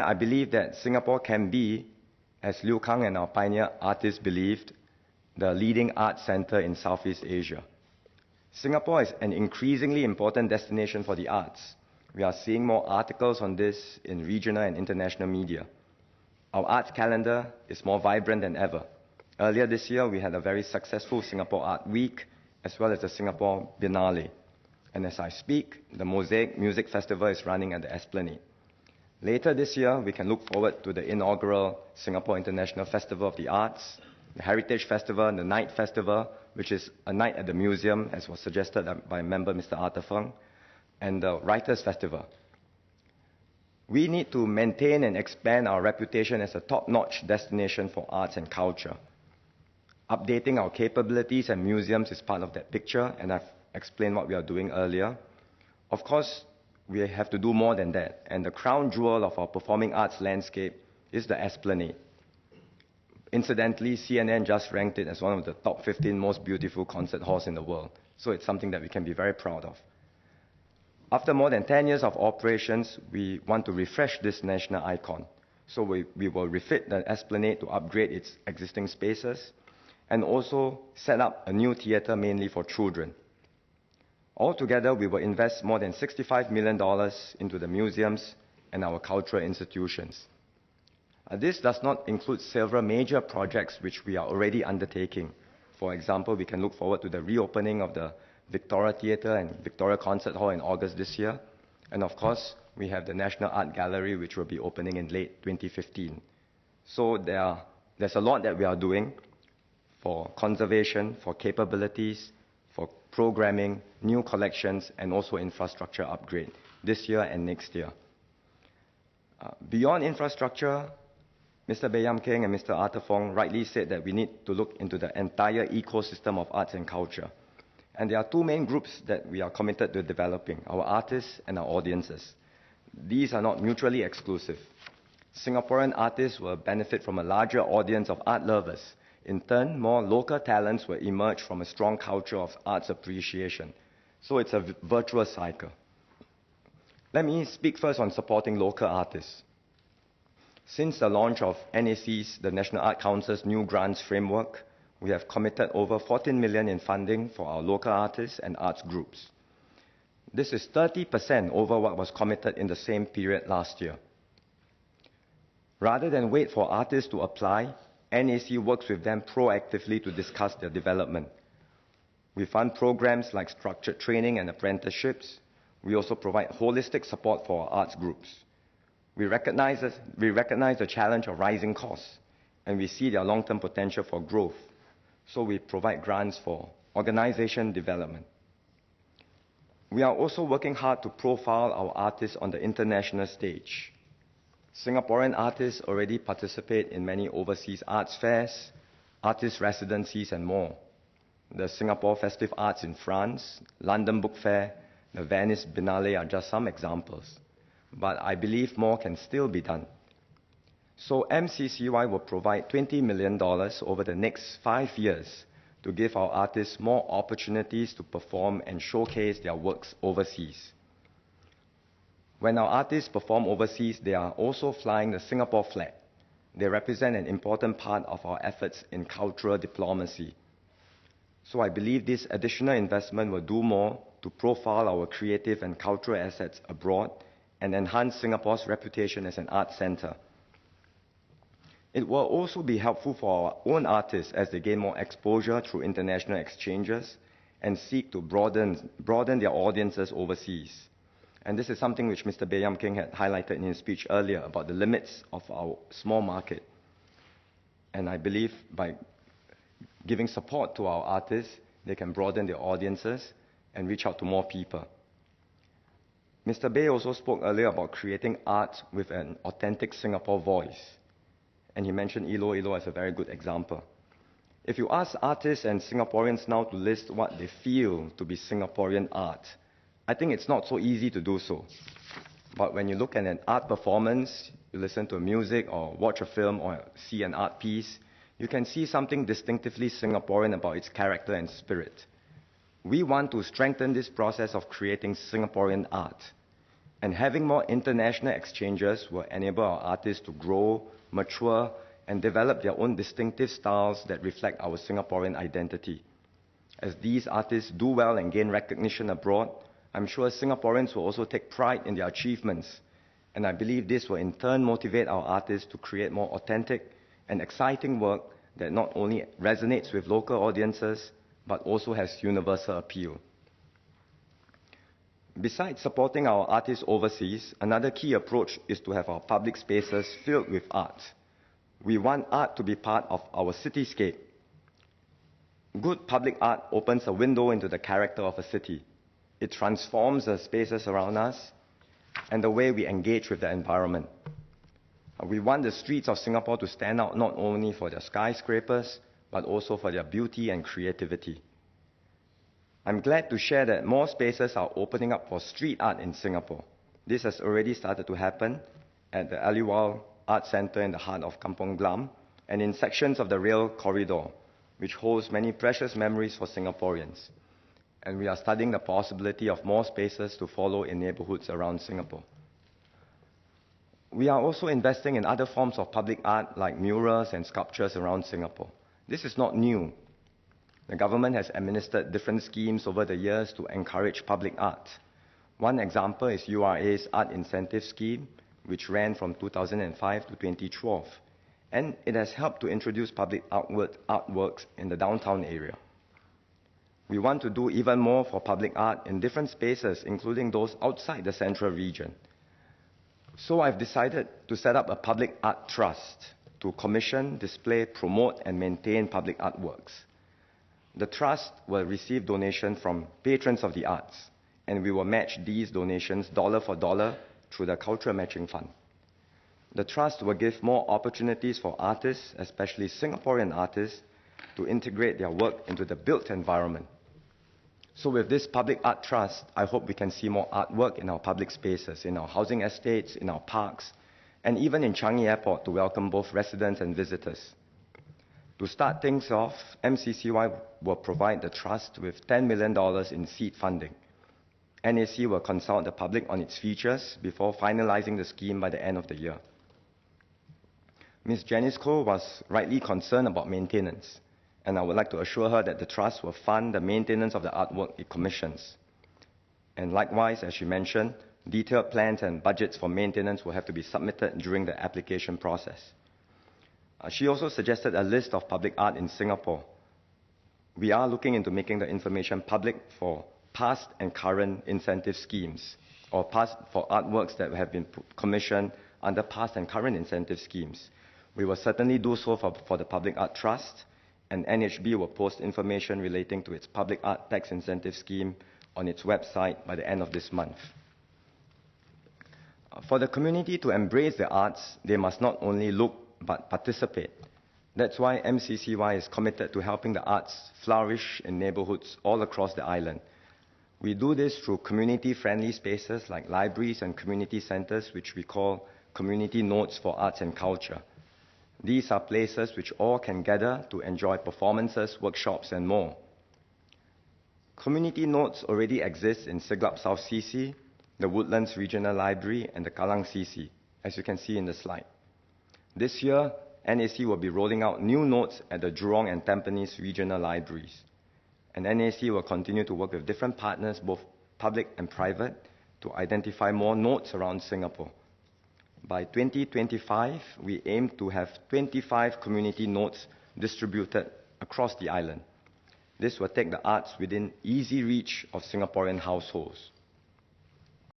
I believe that Singapore can be, as Liu Kang and our pioneer artists believed, the leading art center in Southeast Asia. Singapore is an increasingly important destination for the arts. We are seeing more articles on this in regional and international media. Our arts calendar is more vibrant than ever. Earlier this year, we had a very successful Singapore Art Week, as well as the Singapore Biennale. And as I speak, the Mosaic Music Festival is running at the Esplanade. Later this year, we can look forward to the inaugural Singapore International Festival of the Arts, the Heritage Festival, the Night Festival, which is a night at the museum, as was suggested by member Mr. Arthur Feng, and the Writers' Festival. We need to maintain and expand our reputation as a top-notch destination for arts and culture. Updating our capabilities and museums is part of that picture, and I've explained what we are doing earlier. Of course, we have to do more than that, and the crown jewel of our performing arts landscape is the Esplanade. Incidentally, CNN just ranked it as one of the top 15 most beautiful concert halls in the world, so it's something that we can be very proud of. After more than 10 years of operations, we want to refresh this national icon. So we will refit the Esplanade to upgrade its existing spaces and also set up a new theatre mainly for children. Altogether, we will invest more than $65 million into the museums and our cultural institutions. This does not include several major projects which we are already undertaking. For example, we can look forward to the reopening of the Victoria Theatre and Victoria Concert Hall in August this year. And of course, we have the National Art Gallery, which will be opening in late 2015. So there's a lot that we are doing for conservation, for capabilities, for programming, new collections, and also infrastructure upgrade this year and next year. Beyond infrastructure, Mr. Baey Yam Keng and Mr. Arthur Fong rightly said that we need to look into the entire ecosystem of arts and culture. And there are two main groups that we are committed to developing, our artists and our audiences. These are not mutually exclusive. Singaporean artists will benefit from a larger audience of art lovers. In turn, more local talents will emerge from a strong culture of arts appreciation. So it's a virtuous cycle. Let me speak first on supporting local artists. Since the launch of NAC's, the National Art Council's new grants framework, we have committed over 14 million in funding for our local artists and arts groups. This is 30% over what was committed in the same period last year. Rather than wait for artists to apply, NAC works with them proactively to discuss their development. We fund programs like structured training and apprenticeships. We also provide holistic support for our arts groups. We recognize the challenge of rising costs, and we see their long-term potential for growth. So we provide grants for organization development. We are also working hard to profile our artists on the international stage. Singaporean artists already participate in many overseas arts fairs, artist residencies, and more. The Singapore Festive Arts in France, London Book Fair, the Venice Biennale are just some examples. But I believe more can still be done. So MCCY will provide $20 million over the next 5 years to give our artists more opportunities to perform and showcase their works overseas. When our artists perform overseas, they are also flying the Singapore flag. They represent an important part of our efforts in cultural diplomacy. So I believe this additional investment will do more to profile our creative and cultural assets abroad and enhance Singapore's reputation as an arts center. It will also be helpful for our own artists as they gain more exposure through international exchanges and seek to broaden their audiences overseas. And this is something which Mr. Baey Yam Keng had highlighted in his speech earlier about the limits of our small market. And I believe by giving support to our artists, they can broaden their audiences and reach out to more people. Mr. Baey also spoke earlier about creating art with an authentic Singapore voice. And he mentioned Ilo as a very good example. If you ask artists and Singaporeans now to list what they feel to be Singaporean art, I think it's not so easy to do so. But when you look at an art performance, you listen to music or watch a film or see an art piece, you can see something distinctively Singaporean about its character and spirit. We want to strengthen this process of creating Singaporean art. And having more international exchanges will enable our artists to grow, mature, and develop their own distinctive styles that reflect our Singaporean identity. As these artists do well and gain recognition abroad, I'm sure Singaporeans will also take pride in their achievements, and I believe this will in turn motivate our artists to create more authentic and exciting work that not only resonates with local audiences, but also has universal appeal. Besides supporting our artists overseas, another key approach is to have our public spaces filled with art. We want art to be part of our cityscape. Good public art opens a window into the character of a city. It transforms the spaces around us and the way we engage with the environment. We want the streets of Singapore to stand out not only for their skyscrapers, but also for their beauty and creativity. I'm glad to share that more spaces are opening up for street art in Singapore. This has already started to happen at the Aliwal Art Centre in the heart of Kampong Glam, and in sections of the rail corridor, which holds many precious memories for Singaporeans. And we are studying the possibility of more spaces to follow in neighborhoods around Singapore. We are also investing in other forms of public art like murals and sculptures around Singapore. This is not new. The government has administered different schemes over the years to encourage public art. One example is URA's Art Incentive Scheme, which ran from 2005 to 2012, and it has helped to introduce public artworks in the downtown area. We want to do even more for public art in different spaces, including those outside the central region. So I've decided to set up a public art trust to commission, display, promote, and maintain public artworks. The trust will receive donations from patrons of the arts, and we will match these donations dollar for dollar through the Cultural Matching Fund. The trust will give more opportunities for artists, especially Singaporean artists, to integrate their work into the built environment. So with this public art trust, I hope we can see more artwork in our public spaces, in our housing estates, in our parks, and even in Changi Airport to welcome both residents and visitors. To start things off, MCCY will provide the trust with $10 million in seed funding. NAC will consult the public on its features before finalizing the scheme by the end of the year. Ms. Janice Koh was rightly concerned about maintenance, and I would like to assure her that the trust will fund the maintenance of the artwork it commissions. And likewise, as she mentioned, detailed plans and budgets for maintenance will have to be submitted during the application process. She also suggested a list of public art in Singapore. We are looking into making the information public for past and current incentive schemes, or for artworks that have been commissioned under past and current incentive schemes. We will certainly do so for the Public Art Trust, and NHB will post information relating to its Public Art Tax Incentive Scheme on its website by the end of this month. For the community to embrace the arts, they must not only look but participate. That's why MCCY is committed to helping the arts flourish in neighborhoods all across the island. We do this through community-friendly spaces like libraries and community centers, which we call community nodes for arts and culture. These are places which all can gather to enjoy performances, workshops, and more. Community nodes already exist in Siglap South CC, the Woodlands Regional Library, and the Kallang CC, as you can see in the slide. This year, NAC will be rolling out new nodes at the Jurong and Tampines Regional Libraries. And NAC will continue to work with different partners, both public and private, to identify more nodes around Singapore. By 2025, we aim to have 25 community nodes distributed across the island. This will take the arts within easy reach of Singaporean households.